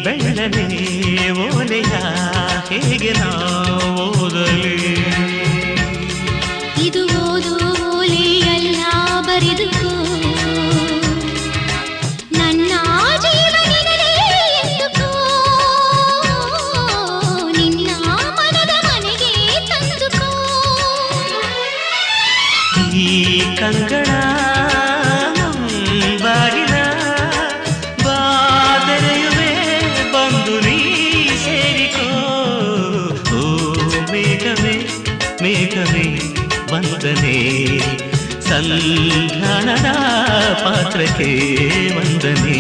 ಬೆಳ್ಳನೆ ಓಲೆಯ ಹೇಗೆ ನಾ ಓದಲಿ ಇದು ಓದು ಓಲೆಯಲ್ಲ ಬರೆದುಕೋ ನನ್ನ ಜೀವನದಲ್ಲಿ ಎಂದುಕೋ ನಿನ್ನ ಮನದ ಮನೆಗೆ ತಂದುಕೋ ಈ ಕಂಗಳ ಬಾಗಿಲ ಬಾದರೆಯುವೆ ಬಂದು ನೀ ಸೇರಿಕೋ ಓ ಮೇಘವೇ ಮೇಘವೇ ವಂದನೆ ಸಂಧಾನದ ಪಾತ್ರಕ್ಕೆ ವಂದನೆ